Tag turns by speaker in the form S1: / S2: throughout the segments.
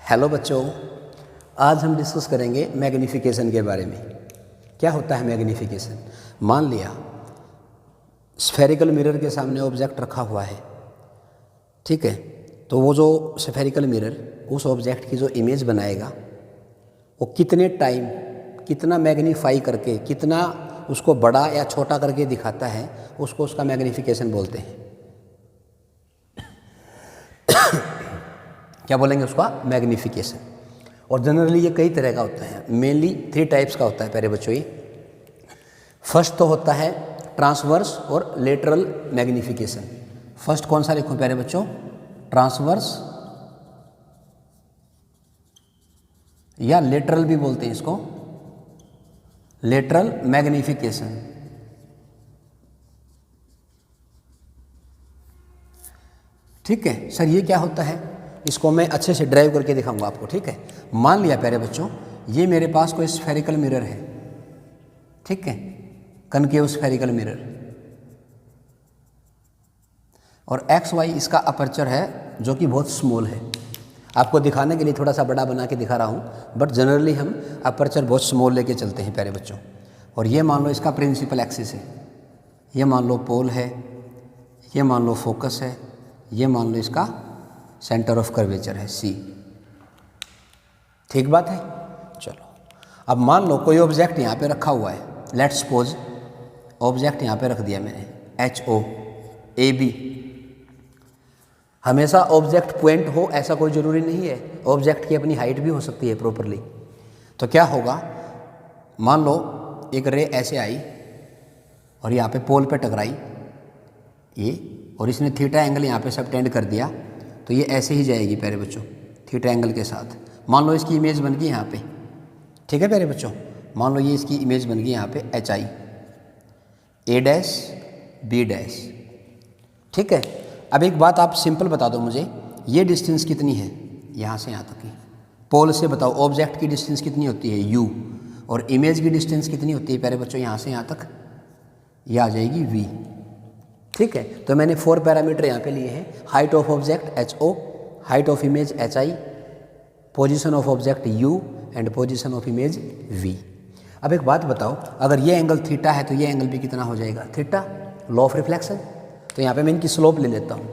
S1: Hello बच्चों, आज हम डिस्कस करेंगे मैग्नीफिकेशन के बारे में। क्या होता है मैग्नीफिकेशन? मान लिया स्फेरिकल मिरर के सामने ऑब्जेक्ट रखा हुआ है, ठीक है। तो वो जो स्फेरिकल मिरर उस ऑब्जेक्ट की जो इमेज बनाएगा वो कितने टाइम, कितना मैग्नीफाई करके, कितना उसको बड़ा या छोटा करके दिखाता है, उसको उसका मैग्नीफिकेशन बोलते हैं। क्या बोलेंगे? उसका मैग्नीफिकेशन। और जनरली ये कई तरह का होता है, मेनली 3 टाइप्स का होता है प्यारे बच्चों। ये फर्स्ट तो होता है ट्रांसवर्स और लेटरल मैग्नीफिकेशन। फर्स्ट कौन सा लिखूं प्यारे बच्चों? ट्रांसवर्स या लेटरल भी बोलते हैं इसको, लेटरल मैग्नीफिकेशन। ठीक है सर, ये क्या होता है? इसको मैं अच्छे से ड्राइव करके दिखाऊंगा आपको, ठीक है। मान लिया प्यारे बच्चों, ये मेरे पास कोई स्फेरिकल मिरर है, ठीक है, कनकेव स्फेरिकल मिरर, और एक्स वाई इसका अपर्चर है जो कि बहुत स्मॉल है। आपको दिखाने के लिए थोड़ा सा बड़ा बना के दिखा रहा हूँ, बट जनरली हम अपर्चर बहुत स्मॉल लेके चलते हैं प्यारे बच्चों। और ये मान लो इसका प्रिंसिपल एक्सिस है, ये मान लो पोल है, ये मान लो फोकस है, ये मान लो इसका सेंटर ऑफ कर्वेचर है सी। ठीक बात है। चलो अब मान लो कोई ऑब्जेक्ट यहाँ पे रखा हुआ है, लेट्स सपोज ऑब्जेक्ट यहाँ पे रख दिया मैंने HO AB। हमेशा ऑब्जेक्ट पॉइंट हो ऐसा कोई ज़रूरी नहीं है, ऑब्जेक्ट की अपनी हाइट भी हो सकती है प्रॉपरली। तो क्या होगा, मान लो एक रे ऐसे आई और यहाँ पे पोल पे टकराई ये, और इसने थीटा एंगल यहाँ पे सबटेंड कर दिया, तो ये ऐसे ही जाएगी प्यारे बच्चों थीटा एंगल के साथ। मान लो इसकी इमेज बन गई यहाँ पे, ठीक है प्यारे बच्चों। मान लो ये इसकी इमेज बन गई यहाँ पे HI A', B', ठीक है। अब एक बात आप सिंपल बता दो मुझे, ये डिस्टेंस कितनी है यहाँ से यहाँ तक की? पोल से बताओ ऑब्जेक्ट की डिस्टेंस कितनी होती है U, और इमेज की डिस्टेंस कितनी होती है प्यारे बच्चों यहाँ से यहाँ तक? ये आ जाएगी V, ठीक है। तो मैंने 4 पैरामीटर यहाँ पे लिए हैं, height of object HO, height of image HI, position of object U and position of image V। अब एक बात बताओ, अगर ये एंगल थीटा है तो ये एंगल भी कितना हो जाएगा? Theta, law of reflection. तो यहाँ पे मैं इनकी स्लोप ले लेता हूँ।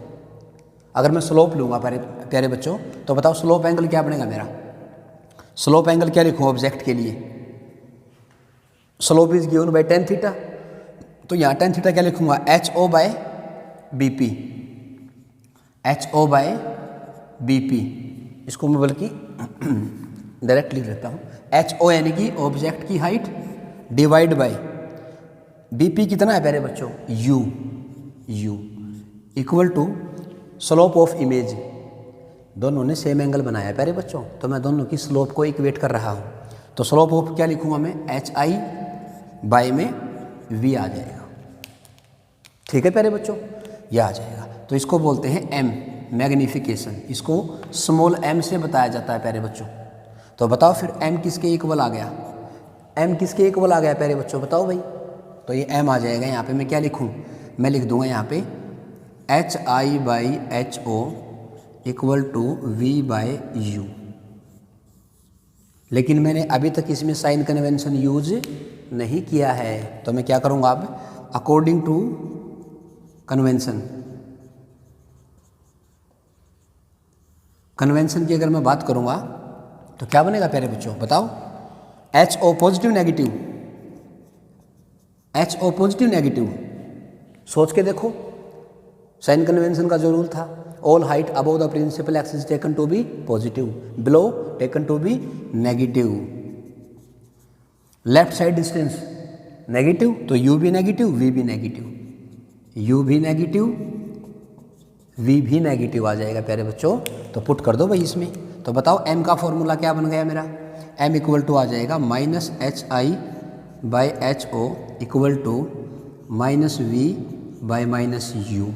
S1: अगर मैं स्लोप लूँगा प्यारे बच्चों, तो बताओ स्लोप एंगल क्या बनेगा मेरा? स्लोप एंगल क्या लिखूँ ऑब्जेक्ट के लिए? Slope is given by tan theta, तो यहाँ tan थीटा क्या लिखूँगा? HO/BP, HO/BP। इसको मैं बल्कि डायरेक्ट लिख लेता हूँ, HO यानी कि ऑब्जेक्ट की हाइट डिवाइड बाय BP कितना है प्यारे बच्चों? U equal to slope of image. दोनों ने सेम एंगल बनाया है प्यारे बच्चों, तो मैं दोनों की स्लोप को इक्वेट कर रहा हूँ। तो स्लोप ऑफ क्या लिखूँगा मैं? HI में V आ जाएगा, ठीक है प्यारे बच्चों, ये आ जाएगा। तो इसको बोलते हैं M मैग्नीफिकेशन। इसको स्मॉल m से बताया जाता है प्यारे बच्चों। तो बताओ फिर m किसके इक्वल आ गया? m किसके इक्वल आ गया प्यारे बच्चों, बताओ भाई। तो ये m आ जाएगा, यहाँ पे मैं क्या लिखूँ? मैं लिख दूंगा यहाँ पे HI/HO इक्वल टू V/U। लेकिन मैंने अभी तक इसमें साइन कन्वेंशन यूज नहीं किया है, तो मैं क्या करूँगा अब? अकॉर्डिंग टू कन्वेंशन की अगर मैं बात करूँगा तो क्या बनेगा प्यारे बच्चों, बताओ? HO पॉजिटिव नेगेटिव, सोच के देखो। साइन कन्वेंशन का जो रूल था, all height above the principal axis taken to be positive, below taken to be negative. Left side distance negative, तो U भी नेगेटिव, V भी नेगेटिव, U भी नेगेटिव, V भी नेगेटिव आ जाएगा प्यारे बच्चों। तो पुट कर दो भाई इसमें। तो बताओ M का फॉर्मूला क्या बन गया मेरा? M इक्वल टू आ जाएगा -HI/HO इक्वल टू -V/-U।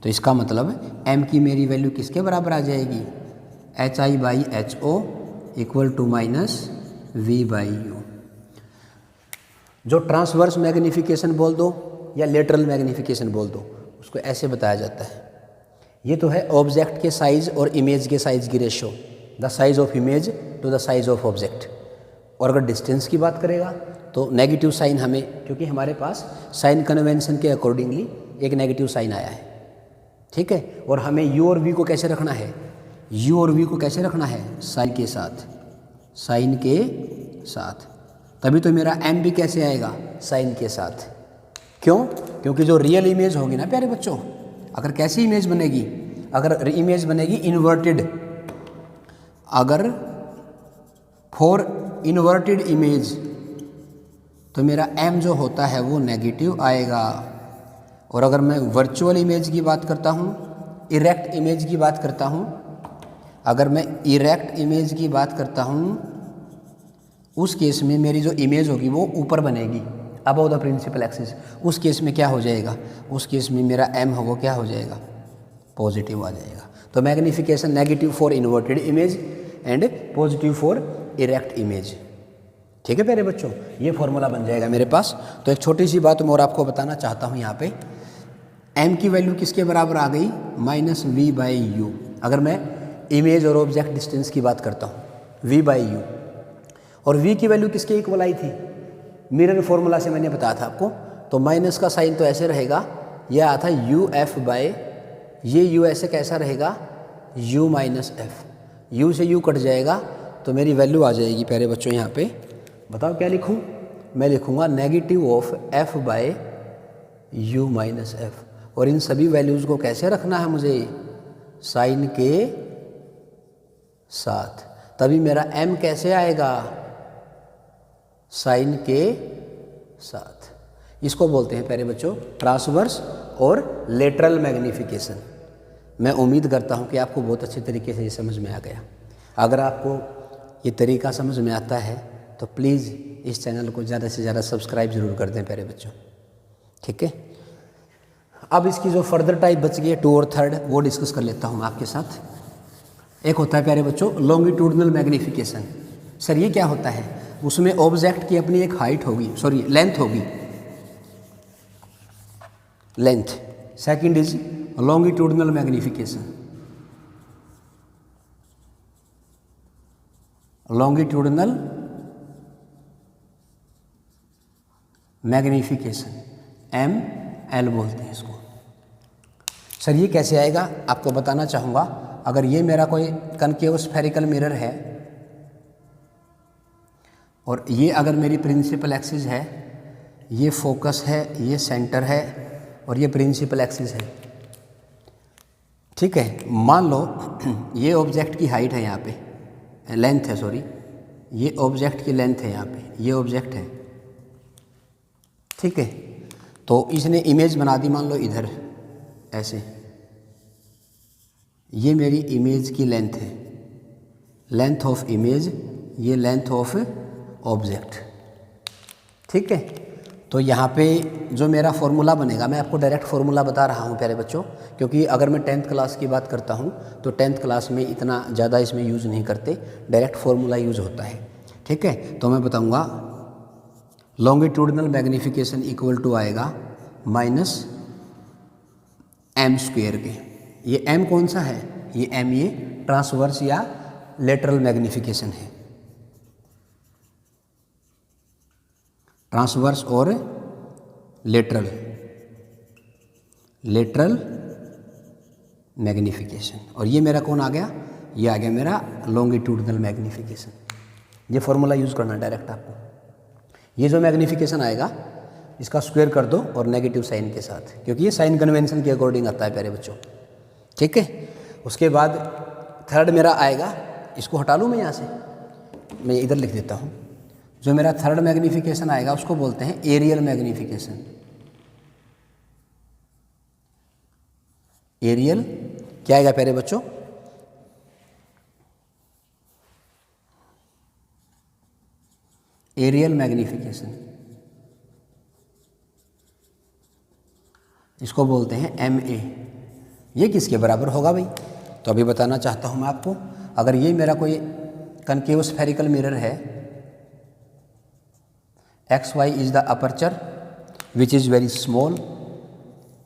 S1: तो इसका मतलब M की मेरी वैल्यू किसके बराबर आ जाएगी? HI/HO equal to -V/U। जो ट्रांसवर्स मैग्नीफिकेशन बोल दो या लेटरल मैग्नीफिकेशन बोल दो, उसको ऐसे बताया जाता है। ये तो है ऑब्जेक्ट के साइज़ और इमेज के साइज़ की ratio, the size of image to the size of object. और अगर डिस्टेंस की बात करेगा तो नेगेटिव साइन हमें, क्योंकि हमारे पास साइन कन्वेंशन के अकॉर्डिंगली एक नेगेटिव साइन आया है, ठीक है। और हमें यू और वी को कैसे रखना है, यू और वी को कैसे रखना है, साइन के साथ, साइन के साथ। तभी तो मेरा एम भी कैसे आएगा, साइन के साथ। क्यों? क्योंकि जो रियल इमेज होगी ना प्यारे बच्चों, अगर कैसी इमेज बनेगी, अगर इमेज बनेगी इन्वर्टेड, अगर फॉर इन्वर्टेड इमेज तो मेरा m जो होता है वो नेगेटिव आएगा। और अगर मैं वर्चुअल इमेज की बात करता हूँ, इरेक्ट इमेज की बात करता हूँ, अगर मैं इरेक्ट इमेज की बात करता हूँ, उस केस में मेरी जो इमेज होगी वो ऊपर बनेगी, अबव द प्रिंसिपल एक्सिस। उस केस में क्या हो जाएगा, उस केस में मेरा m हो वो क्या हो जाएगा, पॉजिटिव आ जाएगा। तो magnification negative for inverted image and positive for erect image, ठीक है प्यारे बच्चों, ये फॉर्मूला बन जाएगा मेरे पास। तो एक छोटी सी बात मैं और आपको बताना चाहता हूँ यहाँ पे, m की वैल्यू किसके बराबर आ गई, -v/u। अगर मैं इमेज और ऑब्जेक्ट डिस्टेंस की बात करता हूँ, v/u, और v की वैल्यू किसके इक्वल आई थी, मिरर फॉर्मूला से मैंने बताया था आपको। तो माइनस का साइन तो ऐसे रहेगा, यह आया था uf/, ये u ऐसे कैसा रहेगा, u - f, u से u कट जाएगा तो मेरी वैल्यू आ जाएगी प्यारे बच्चों यहाँ पे। बताओ क्या लिखूँ, मैं लिखूँगा नेगेटिव ऑफ f/u - f। और इन सभी वैल्यूज़ को कैसे रखना है मुझे, साइन के साथ। तभी मेरा m कैसे आएगा, साइन के साथ। इसको बोलते हैं प्यारे बच्चों ट्रांसवर्स और लेटरल मैग्निफिकेशन। मैं उम्मीद करता हूँ कि आपको बहुत अच्छे तरीके से ये समझ में आ गया। अगर आपको ये तरीका समझ में आता है तो प्लीज़ इस चैनल को ज़्यादा से ज़्यादा सब्सक्राइब ज़रूर कर दें प्यारे बच्चों, ठीक है। अब इसकी जो फर्दर टाइप बच गई है 2 और 3 वो डिस्कस कर लेता हूँ आपके साथ। एक होता है प्यारे बच्चों लॉन्गिट्यूडनल मैग्निफिकेशन। सर ये क्या होता है, उसमें ऑब्जेक्ट की अपनी एक हाइट होगी, सॉरी लेंथ होगी, length. Second is longitudinal magnification, longitudinal magnification, ML बोलते हैं इसको। सर ये कैसे आएगा, आपको बताना चाहूँगा। अगर ये मेरा कोई कनकेव स्फेरिकल मिरर है और ये अगर मेरी प्रिंसिपल एक्सिस है, ये फोकस है, ये सेंटर है और ये प्रिंसिपल एक्सिस है, ठीक है। मान लो ये ऑब्जेक्ट की हाइट है यहाँ पे, लेंथ है, सॉरी ये ऑब्जेक्ट की लेंथ है यहाँ पे, ये ऑब्जेक्ट है, ठीक है। तो इसने इमेज बना दी मान लो इधर ऐसे, ये मेरी इमेज की लेंथ है, लेंथ ऑफ इमेज, ये लेंथ ऑफ ऑब्जेक्ट, ठीक है। तो यहाँ पे जो मेरा फॉर्मूला बनेगा, मैं आपको डायरेक्ट फॉर्मूला बता रहा हूँ प्यारे बच्चों, क्योंकि अगर मैं 10th क्लास की बात करता हूँ तो 10th क्लास में इतना ज़्यादा इसमें यूज़ नहीं करते, डायरेक्ट फॉर्मूला यूज़ होता है, ठीक है। तो मैं बताऊँगा लॉन्गिट्यूडनल मैग्निफिकेशन इक्वल टू आएगा -m² के। ये m कौन सा है, ये m ये ट्रांसवर्स या लेटरल मैग्निफिकेशन है, ट्रांसवर्स और लेटरल, लेटरल मैग्निफिकेशन। और ये मेरा कौन आ गया, ये आ गया मेरा लॉन्गिट्यूडनल मैग्निफिकेशन। ये फॉर्मूला यूज़ करना डायरेक्ट आपको। ये जो मैग्निफिकेशन आएगा इसका स्क्वायर कर दो और नेगेटिव साइन के साथ, क्योंकि ये साइन कन्वेंशन के अकॉर्डिंग आता है प्यारे बच्चों, ठीक है। उसके बाद 3rd मेरा आएगा, इसको हटा लूँ मैं यहाँ से, मैं इधर लिख देता हूँ। जो मेरा 3rd मैग्निफिकेशन आएगा उसको बोलते हैं एरियल मैग्निफिकेशन। एरियल क्या आएगा प्यारे बच्चों, एरियल मैग्निफिकेशन, इसको बोलते हैं MA। ये किसके बराबर होगा भाई, तो अभी बताना चाहता हूँ मैं आपको। अगर ये मेरा कोई कनकेव स्फेरिकल मिरर है, XY is the aperture which is very small,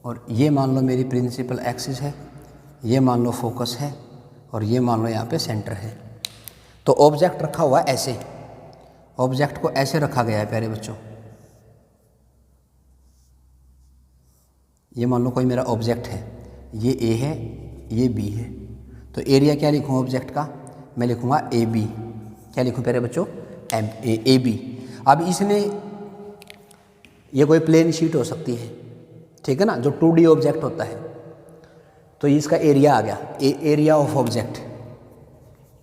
S1: और ये मान लो मेरी प्रिंसिपल एक्सिस है, ये मान लो फोकस है और ये मान लो यहाँ पे सेंटर है, तो ऑब्जेक्ट रखा हुआ ऐसे, ऑब्जेक्ट को ऐसे रखा गया है प्यारे बच्चों। ये मान लो कोई मेरा ऑब्जेक्ट है, ये ए है, ये बी है, तो एरिया क्या लिखूँ ऑब्जेक्ट का, मैं लिखूँगा ए बी। क्या लिखूँ प्यारे बच्चों, ए बी। अब इसमें ये कोई प्लेन शीट हो सकती है, ठीक है ना, जो 2D ऑब्जेक्ट होता है, तो इसका एरिया आ गया, area of object,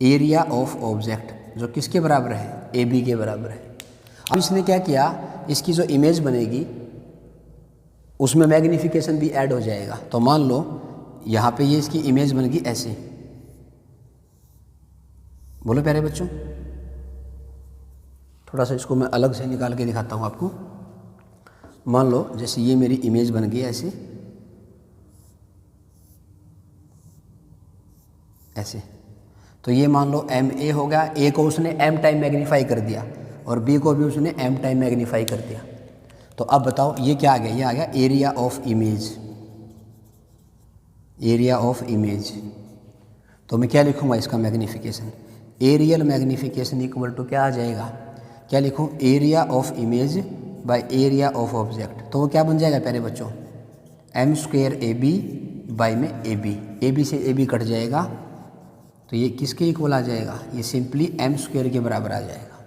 S1: area of object जो किसके बराबर है, ए बी के बराबर है। अब इसने क्या किया, इसकी जो इमेज बनेगी उसमें मैग्नीफिकेशन भी ऐड हो जाएगा। तो मान लो यहाँ पे ये इसकी इमेज बन गई ऐसे, बोलो प्यारे बच्चों, थोड़ा सा इसको मैं अलग से निकाल के दिखाता हूँ आपको। मान लो जैसे ये मेरी इमेज बन गई ऐसे, ऐसे, तो ये मान लो एम ए हो गया, ए को उसने एम टाइम मैग्नीफाई कर दिया और बी को भी उसने एम टाइम मैग्नीफाई कर दिया। तो अब बताओ ये क्या आ गया, ये आ गया area of image, area of image. तो मैं क्या लिखूँगा इसका magnification, areal magnification equal to क्या आ जाएगा, क्या लिखूँ, area of image by area of object. तो वो क्या बन जाएगा प्यारे बच्चों, M square A B by में ए बी, ए बी से ए बी कट जाएगा, तो ये किसके इक्वल आ जाएगा, ये सिंपली एम स्क्वेयर के बराबर आ जाएगा।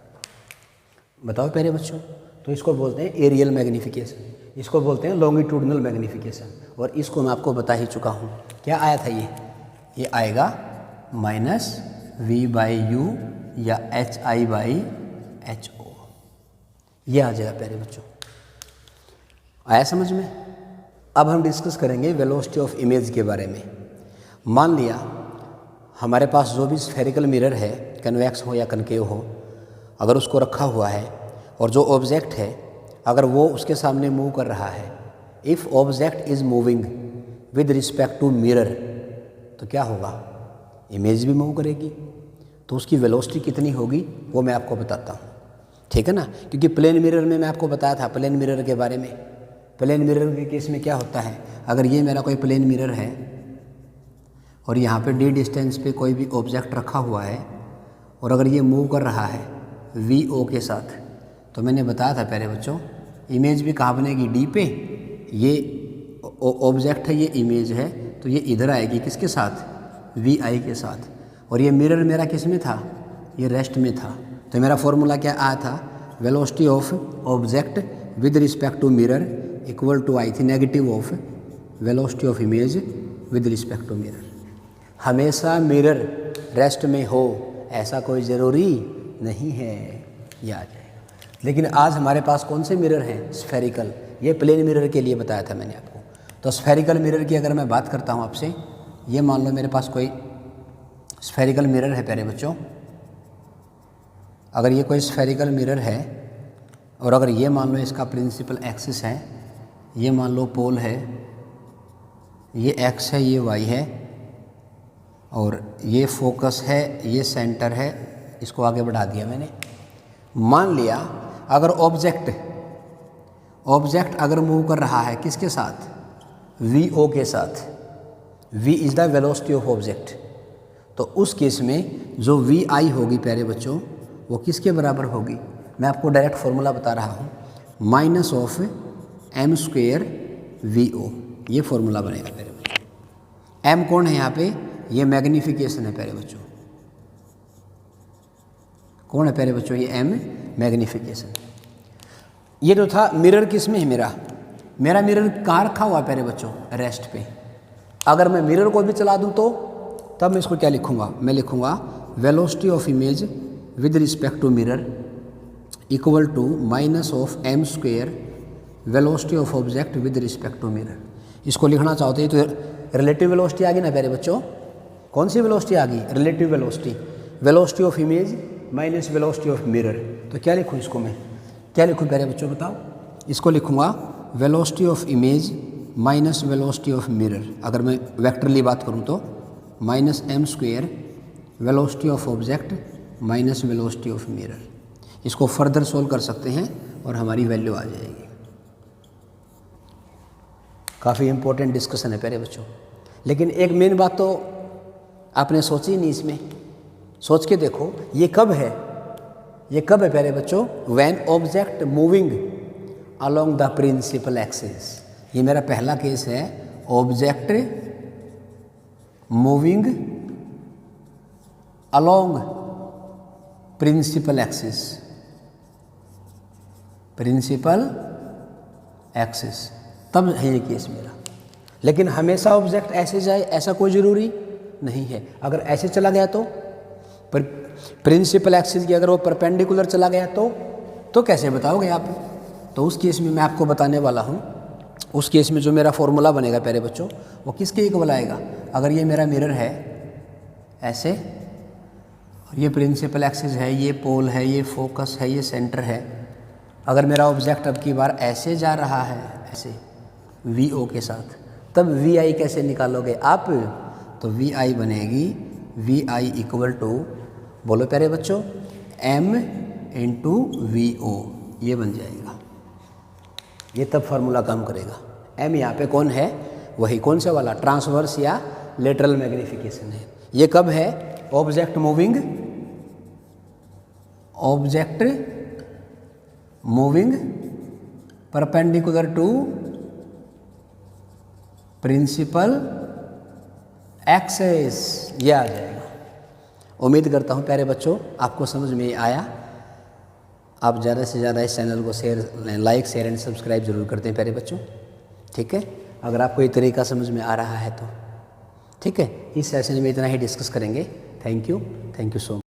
S1: बताओ प्यारे बच्चों, तो इसको बोलते हैं एरियल मैग्नीफिकेशन, इसको बोलते हैं लॉन्गिट्यूडनल मैग्नीफिकेशन। और इसको मैं आपको बता ही चुका हूँ, क्या आया था ये आएगा माइनस वी बाई यू या H I by H O, ये आ जाएगा प्यारे बच्चों। आया समझ में। अब हम डिस्कस करेंगे वेलोसिटी ऑफ इमेज के बारे में। मान लिया हमारे पास जो भी स्फेरिकल मिरर है, कन्वेक्स हो या कनकेव हो, अगर उसको रखा हुआ है और जो ऑब्जेक्ट है अगर वो उसके सामने मूव कर रहा है, if object is moving with respect to mirror, तो क्या होगा, इमेज भी मूव करेगी। तो उसकी वेलोसिटी कितनी होगी वो मैं आपको बताता हूँ, ठीक है ना। क्योंकि प्लेन मिरर में मैं आपको बताया था प्लेन मिरर के बारे में। प्लेन मिरर के केस में क्या होता है, अगर ये मेरा कोई प्लेन मिरर है और यहाँ पे डी डिस्टेंस पे कोई भी ऑब्जेक्ट रखा हुआ है और अगर ये मूव कर रहा है वी ओ के साथ, तो मैंने बताया था प्यारे बच्चों इमेज भी कहाँ बनेगी, डी पे। ये ऑब्जेक्ट है, ये इमेज है, तो ये इधर आएगी किसके साथ, वी आई के साथ। और ये मिरर मेरा किस में था, ये रेस्ट में था। तो मेरा फॉर्मूला क्या आया था, velocity of object with respect to mirror equal to आई थी negative of velocity of image with respect to mirror. हमेशा मिरर रेस्ट में हो ऐसा कोई ज़रूरी नहीं है, ये आ जाएगा। लेकिन आज हमारे पास कौन से मिरर हैं, स्फेरिकल। ये प्लेन मिरर के लिए बताया था मैंने आपको। तो स्फेरिकल मिरर की अगर मैं बात करता हूँ आपसे, ये मान लो मेरे पास कोई स्फेरिकल मिरर है प्यारे बच्चों। अगर ये कोई स्फेरिकल मिरर है और अगर ये मान लो इसका प्रिंसिपल एक्सिस है, ये मान लो पोल है, ये एक्स है, ये वाई है, और ये फोकस है, ये सेंटर है, इसको आगे बढ़ा दिया मैंने। मान लिया अगर ऑब्जेक्ट अगर मूव कर रहा है किसके साथ, वी ओ के साथ, v is the velocity of object, तो उस केस में जो वी आई होगी प्यारे बच्चों वो किसके बराबर होगी, मैं आपको डायरेक्ट फॉर्मूला बता रहा हूँ, minus of M square V O, ये फॉर्मूला बनेगा प्यारे बच्चों। एम कौन है यहाँ पे, ये मैग्नीफिकेशन है प्यारे बच्चों। कौन है प्यारे बच्चों, ये एम मैग्नीफिकेशन। ये जो था मिरर किस में है, मेरा मिरर कहाँ रखा हुआ है प्यारे बच्चों, रेस्ट पे। अगर मैं मिरर को भी चला दूँ तो तब मैं इसको क्या लिखूँगा, मैं लिखूँगा velocity of image with respect to mirror equal to minus of M square velocity of object with respect to mirror. इसको लिखना चाहते हैं तो रिलेटिव वेलोसिटी आ गई ना प्यारे बच्चों। कौन सी वेलोसिटी आ गई, relative velocity, velocity of image minus velocity of mirror. तो क्या लिखूँ इसको, मैं क्या लिखूँ प्यारे बच्चों बताओ, इसको लिखूँगा velocity of image minus velocity of mirror. अगर मैं वेक्टरली बात करूँ तो minus M square velocity of object minus velocity of mirror. इसको फर्दर सोल्व कर सकते हैं और हमारी वैल्यू आ जाएगी। काफ़ी इंपॉर्टेंट डिस्कशन है प्यारे बच्चों। लेकिन एक मेन बात तो आपने सोची नहीं इसमें, सोच के देखो ये कब है, ये कब है प्यारे बच्चों, when object moving along the principal axis. ये मेरा पहला केस है, object moving along principal axis, principal axis, तब है ये केस मेरा। लेकिन हमेशा ऑब्जेक्ट ऐसे जाए ऐसा कोई ज़रूरी नहीं है। अगर ऐसे चला गया तो प्रिंसिपल एक्सिस की अगर वो परपेंडिकुलर चला गया तो कैसे बताओगे आप? तो उस केस में मैं आपको बताने वाला हूँ। उस केस में जो मेरा फॉर्मूला बनेगा प्यारे बच्चों, वो किसके इक्वल आएगा? अगर ये मेरा मिरर है ऐसे, और ये प्रिंसिपल एक्सिस है, ये पोल है, ये फोकस है, ये सेंटर है। अगर मेरा ऑब्जेक्ट अब की बार ऐसे जा रहा है, ऐसे VO के साथ, तब VI कैसे निकालोगे आप? तो VI बनेगी VI इक्वल टू, बोलो प्यारे बच्चों, M इंटू VO, ये बन जाएगा। ये तब फार्मूला काम करेगा। M यहाँ पे कौन है? वही कौन से वाला, ट्रांसवर्स या लेटरल मैग्नीफिकेशन है। ये कब है? Object moving perpendicular to principal axis, ये आ जाएगा। उम्मीद करता हूँ प्यारे बच्चों आपको समझ में आया। आप ज़्यादा से ज़्यादा इस चैनल को लाइक शेयर एंड सब्सक्राइब जरूर करते हैं प्यारे बच्चों, ठीक है? अगर आपको ये तरीका समझ में आ रहा है तो ठीक है। इस सेशन में इतना ही डिस्कस करेंगे। Thank you so much.